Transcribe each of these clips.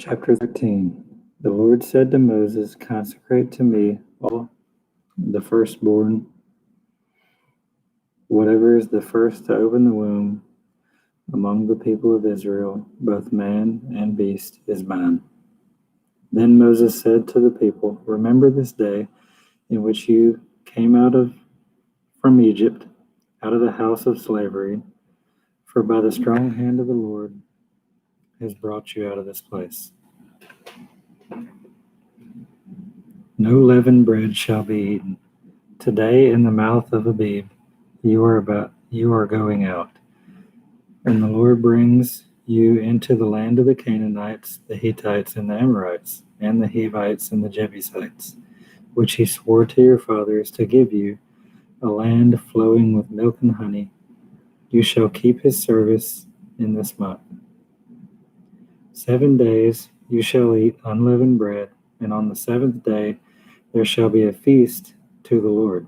Chapter 13. The Lord said to Moses, "Consecrate to me all the firstborn, whatever is the first to open the womb among the people of Israel, both man and beast, is mine." Then Moses said to the people, "Remember this day in which you came from Egypt, out of the house of slavery, for by the strong hand of the Lord has brought you out of this place. No leavened bread shall be eaten. Today in the mouth of Abib you are going out, and the Lord brings you into the land of the Canaanites, the Hittites, and the Amorites, and the Hivites and the Jebusites, which he swore to your fathers to give you, a land flowing with milk and honey. You shall keep his service in this month. 7 days you shall eat unleavened bread, and on the seventh day there shall be a feast to the Lord.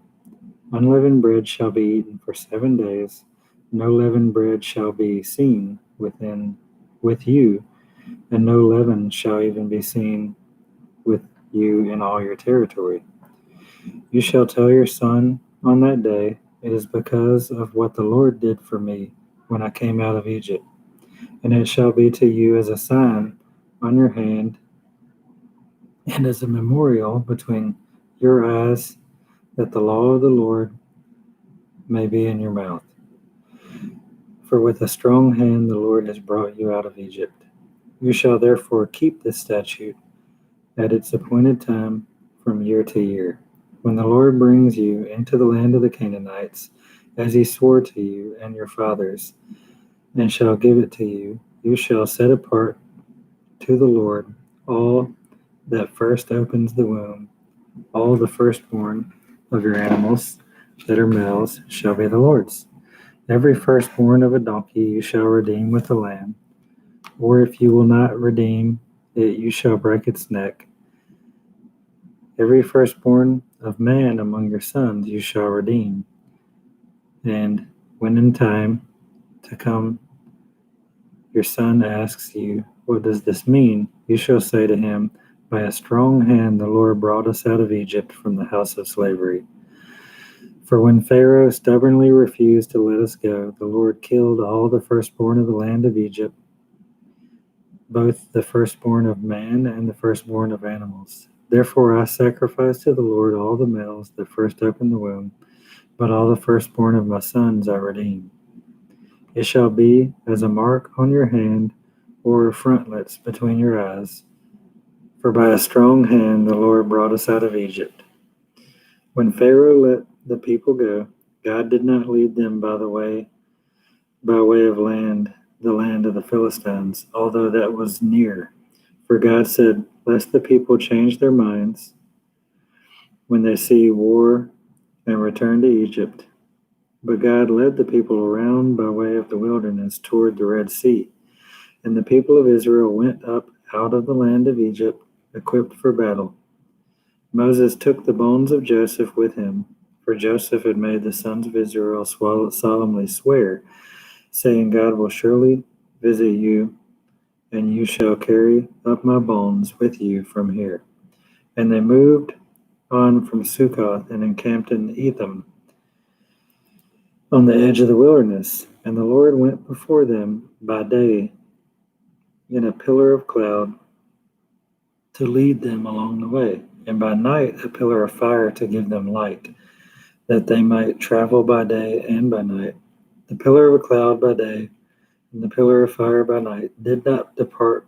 Unleavened bread shall be eaten for 7 days. No leavened bread shall be seen with you, and no leaven shall even be seen with you in all your territory. You shall tell your son on that day, 'It is because of what the Lord did for me when I came out of Egypt.' And it shall be to you as a sign on your hand and as a memorial between your eyes, that the law of the Lord may be in your mouth. For with a strong hand the Lord has brought you out of Egypt. You shall therefore keep this statute at its appointed time from year to year, when the Lord brings you into the land of the Canaanites, as he swore to you and your fathers, and shall give it to you. You shall set apart to the Lord all that first opens the womb. All the firstborn of your animals that are males shall be the Lord's. Every firstborn of a donkey you shall redeem with a lamb, or if you will not redeem it, you shall break its neck. Every firstborn of man among your sons you shall redeem. And when in time to come your son asks you, 'What does this mean?' you shall say to him, 'By a strong hand the Lord brought us out of Egypt from the house of slavery.' For when Pharaoh stubbornly refused to let us go, the Lord killed all the firstborn of the land of Egypt, both the firstborn of man and the firstborn of animals. Therefore I sacrifice to the Lord all the males that first open the womb, but all the firstborn of my sons I redeem. It shall be as a mark on your hand or frontlets between your eyes, for by a strong hand the Lord brought us out of Egypt." When Pharaoh let the people go, God did not lead them by way of the land of the Philistines, although that was near. For God said, "Lest the people change their minds when they see war and return to Egypt." But God led the people around by way of the wilderness toward the Red Sea. And the people of Israel went up out of the land of Egypt, equipped for battle. Moses took the bones of Joseph with him, for Joseph had made the sons of Israel solemnly swear, saying, "God will surely visit you, and you shall carry up my bones with you from here." And they moved on from Succoth and encamped in Etham, on the edge of the wilderness. And the Lord went before them by day in a pillar of cloud to lead them along the way, and by night a pillar of fire to give them light, that they might travel by day and by night. The pillar of a cloud by day and the pillar of fire by night did not depart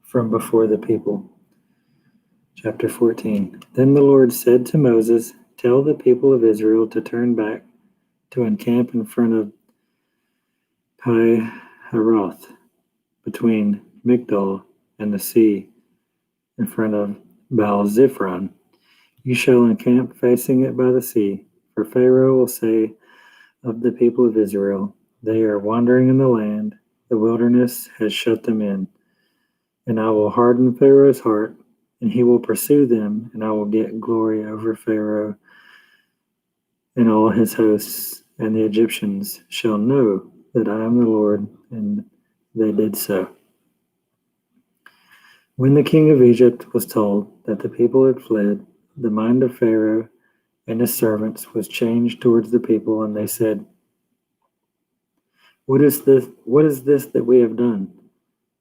from before the people. Chapter 14. Then the Lord said to Moses, "Tell the people of Israel to turn back to encamp in front of Pi-haroth, between Migdol and the sea, in front of Baal-Zephon. You shall encamp facing it by the sea, for Pharaoh will say of the people of Israel, 'They are wandering in the land, the wilderness has shut them in.' And I will harden Pharaoh's heart, and he will pursue them, and I will get glory over Pharaoh and all his hosts, and the Egyptians shall know that I am the Lord." And they did so. When the king of Egypt was told that the people had fled, the mind of Pharaoh and his servants was changed towards the people, and they said, "What is this? What is this that we have done?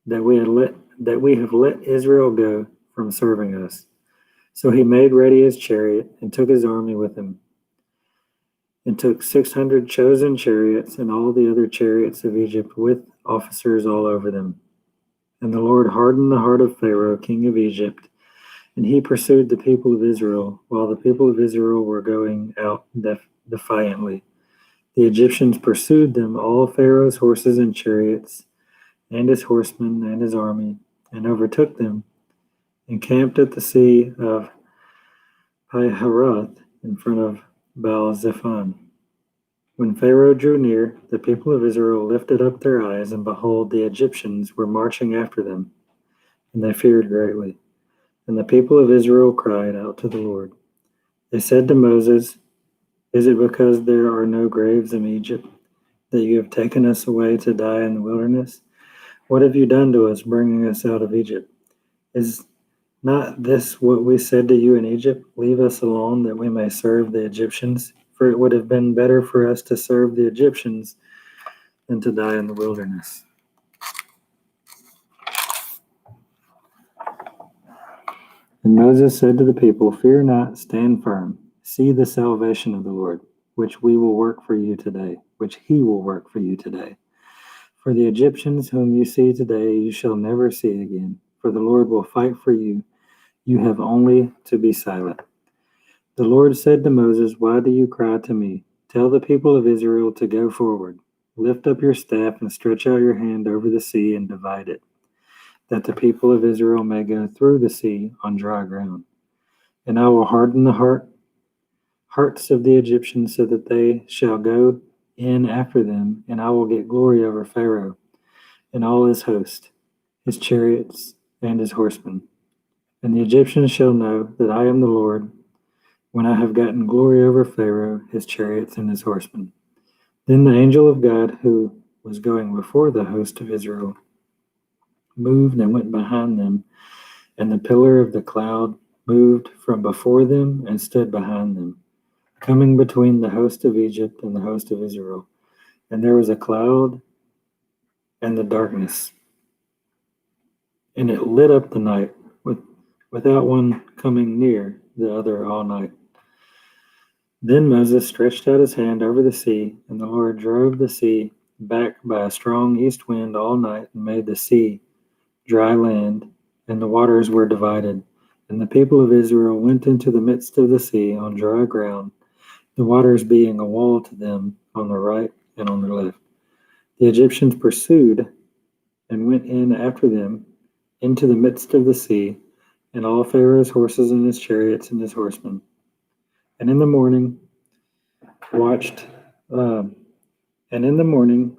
That we have let Israel go from serving us?" So he made ready his chariot and took his army with him, and took 600 chosen chariots and all the other chariots of Egypt with officers all over them. And the Lord hardened the heart of Pharaoh, king of Egypt, and he pursued the people of Israel, while the people of Israel were going out defiantly. The Egyptians pursued them, all Pharaoh's horses and chariots, and his horsemen and his army, and overtook them, and camped at the sea of Piharoth in front of Baal-zephon. When Pharaoh drew near, the people of Israel lifted up their eyes, and behold, the Egyptians were marching after them, and they feared greatly. And the people of Israel cried out to the Lord. They said to Moses, "Is it because there are no graves in Egypt that you have taken us away to die in the wilderness? What have you done to us, bringing us out of Egypt? Is not this what we said to you in Egypt? Leave us alone that we may serve the Egyptians. For it would have been better for us to serve the Egyptians than to die in the wilderness." And Moses said to the people, "Fear not, stand firm. See the salvation of the Lord, which he will work for you today. For the Egyptians whom you see today, you shall never see again. For the Lord will fight for you. You have only to be silent." The Lord said to Moses, "Why do you cry to me? Tell the people of Israel to go forward. Lift up your staff and stretch out your hand over the sea and divide it, that the people of Israel may go through the sea on dry ground. And I will harden the hearts of the Egyptians so that they shall go in after them, and I will get glory over Pharaoh and all his host, his chariots, and his horsemen. And the Egyptians shall know that I am the Lord, when I have gotten glory over Pharaoh, his chariots, and his horsemen." Then the angel of God, who was going before the host of Israel, moved and went behind them, and the pillar of the cloud moved from before them and stood behind them, coming between the host of Egypt and the host of Israel. And there was a cloud and the darkness, and it lit up the night without one coming near the other all night. Then Moses stretched out his hand over the sea, and the Lord drove the sea back by a strong east wind all night, and made the sea dry land, and the waters were divided. And the people of Israel went into the midst of the sea on dry ground, the waters being a wall to them on the right and on the left. The Egyptians pursued and went in after them into the midst of the sea, and all Pharaoh's horses and his chariots and his horsemen. And in the morning watched the Lord. And in the morning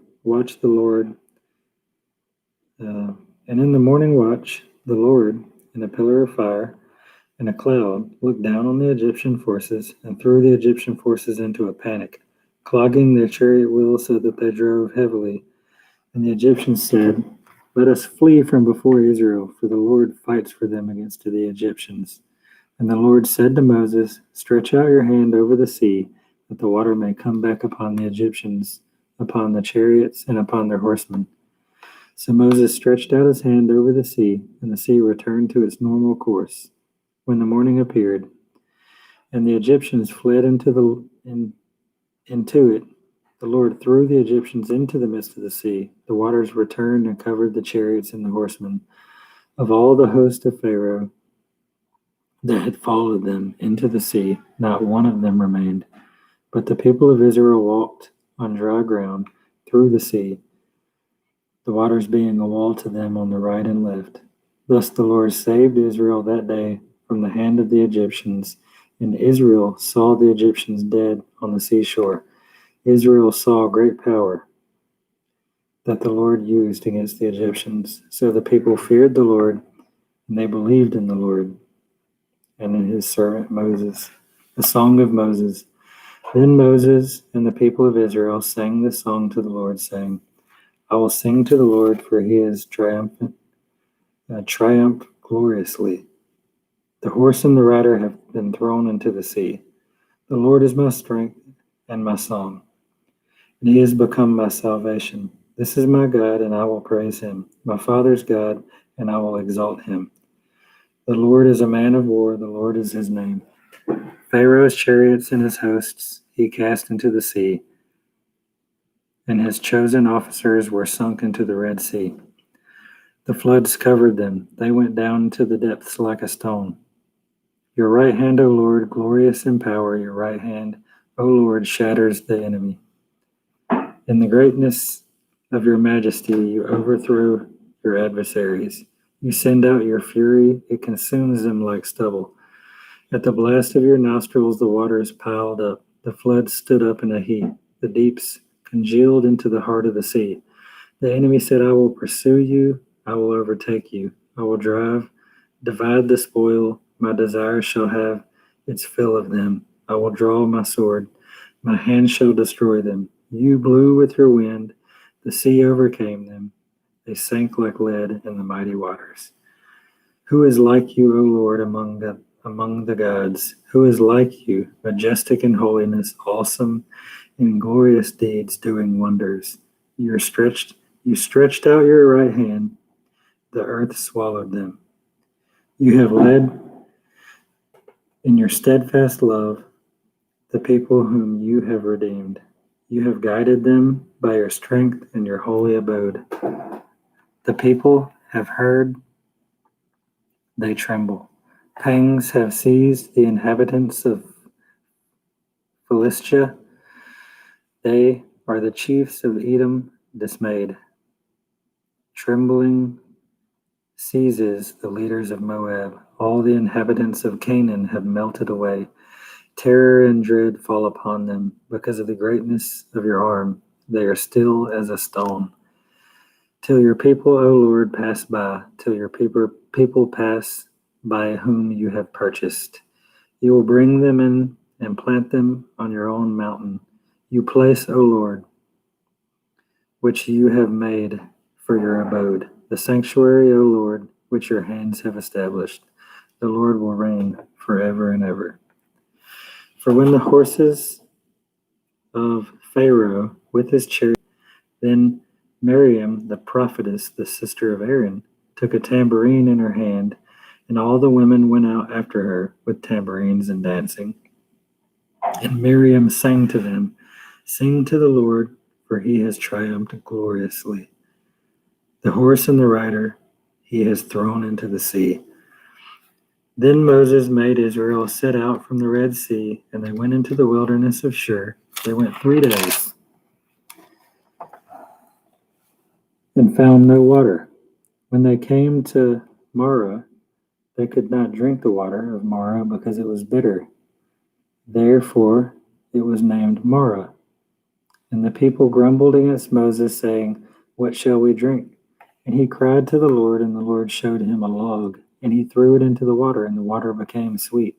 watch, the Lord, in a pillar of fire and a cloud, looked down on the Egyptian forces and threw the Egyptian forces into a panic, clogging their chariot wheels so that they drove heavily. And the Egyptians said, "Let us flee from before Israel, for the Lord fights for them against the Egyptians." And the Lord said to Moses, "Stretch out your hand over the sea, that the water may come back upon the Egyptians, upon the chariots, and upon their horsemen." So Moses stretched out his hand over the sea, and the sea returned to its normal course. When the morning appeared, and the Egyptians fled into it, the Lord threw the Egyptians into the midst of the sea. The waters returned and covered the chariots and the horsemen of all the host of Pharaoh that had followed them into the sea. Not one of them remained. But the people of Israel walked on dry ground through the sea, the waters being a wall to them on the right and left. Thus the Lord saved Israel that day from the hand of the Egyptians, and Israel saw the Egyptians dead on the seashore. Israel saw great power that the Lord used against the Egyptians. So the people feared the Lord, and they believed in the Lord and in his servant Moses. The song of Moses. Then Moses and the people of Israel sang this song to the Lord, saying, "I will sing to the Lord, for he is triumphed gloriously. The horse and the rider have been thrown into the sea. The Lord is my strength and my song, and he has become my salvation. This is my God, and I will praise him, my Father's God, and I will exalt him. The Lord is a man of war, the Lord is his name. Pharaoh's chariots and his hosts he cast into the sea, and his chosen officers were sunk into the Red Sea. The floods covered them, they went down into the depths like a stone. Your right hand, O Lord, glorious in power, your right hand, O Lord, shatters the enemy. In the greatness of your majesty, you overthrow your adversaries. You send out your fury, it consumes them like stubble. At the blast of your nostrils, the waters piled up. The floods stood up in a heap. The deeps congealed into the heart of the sea. The enemy said, I will pursue you. I will overtake you. I will divide the spoil. My desire shall have its fill of them. I will draw my sword. My hand shall destroy them. You blew with your wind. The sea overcame them. They sank like lead in the mighty waters. Who is like you, O Lord, among the gods? Who is like you, majestic in holiness, awesome in glorious deeds, doing wonders? You stretched out your right hand, the earth swallowed them. You have led in your steadfast love the people whom you have redeemed. You have guided them by your strength in your holy abode. The people have heard, they tremble. Pangs have seized the inhabitants of Philistia. They are the chiefs of Edom dismayed. Trembling seizes the leaders of Moab. All the inhabitants of Canaan have melted away. Terror and dread fall upon them because of the greatness of your arm. They are still as a stone. Till your people, O Lord, pass by, till your people pass by whom you have purchased. You will bring them in and plant them on your own mountain. You place, O Lord, which you have made for your abode, the sanctuary, O Lord, which your hands have established. The Lord will reign forever and ever. For when the horses of Pharaoh with his chariot, then Miriam, the prophetess, the sister of Aaron, took a tambourine in her hand, and all the women went out after her with tambourines and dancing. And Miriam sang to them, Sing to the Lord, for he has triumphed gloriously. The horse and the rider he has thrown into the sea. Then Moses made Israel set out from the Red Sea, and they went into the wilderness of Shur. They went 3 days and found no water. When they came to Marah, they could not drink the water of Marah because it was bitter. Therefore it was named Marah. And the people grumbled against Moses, saying, What shall we drink? And he cried to the Lord, and the Lord showed him a log, and he threw it into the water, and the water became sweet.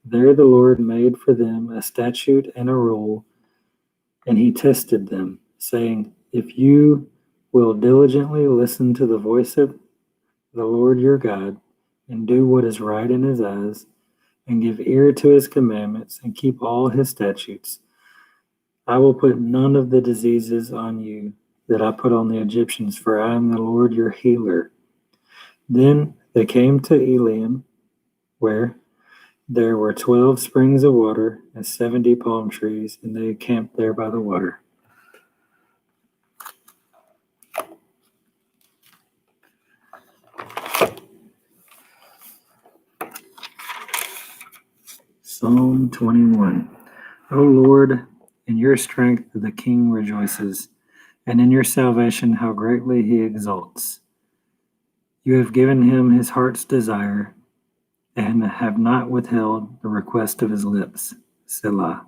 There the Lord made for them a statute and a rule, and he tested them, saying, If you will diligently listen to the voice of the Lord your God, and do what is right in his eyes, and give ear to his commandments, and keep all his statutes, I will put none of the diseases on you that I put on the Egyptians, for I am the Lord your healer. Then they came to Elim, where there were 12 springs of water and 70 palm trees, and they camped there by the water. Psalm 21. O Lord, in your strength the king rejoices, and in your salvation how greatly he exults. You have given him his heart's desire, and have not withheld the request of his lips. Selah.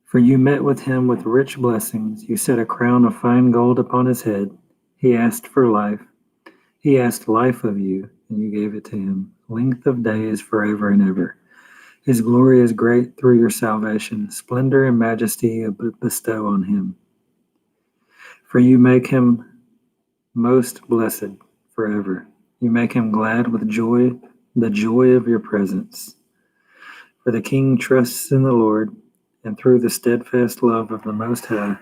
For you met with him with rich blessings. You set a crown of fine gold upon his head. He asked for life. He asked life of you, and you gave it to him. Length of days forever and ever. His glory is great through your salvation. Splendor and majesty you bestow on him. For you make him most blessed forever. You make him glad with joy, the joy of your presence. For the king trusts in the Lord, and through the steadfast love of the Most High,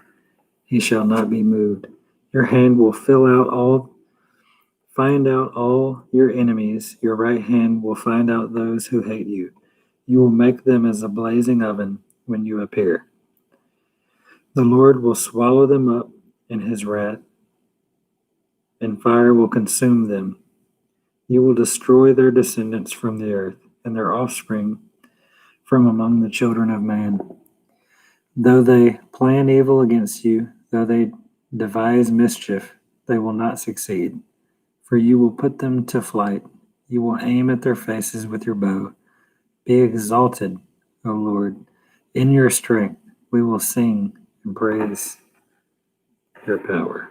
he shall not be moved. Your hand will find out all your enemies. Your right hand will find out those who hate you. You will make them as a blazing oven when you appear. The Lord will swallow them up in his wrath, and fire will consume them. You will destroy their descendants from the earth, and their offspring from among the children of man. Though they plan evil against you, though they devise mischief, they will not succeed. For you will put them to flight. You will aim at their faces with your bow. Be exalted, O Lord. In your strength we will sing and praise your power.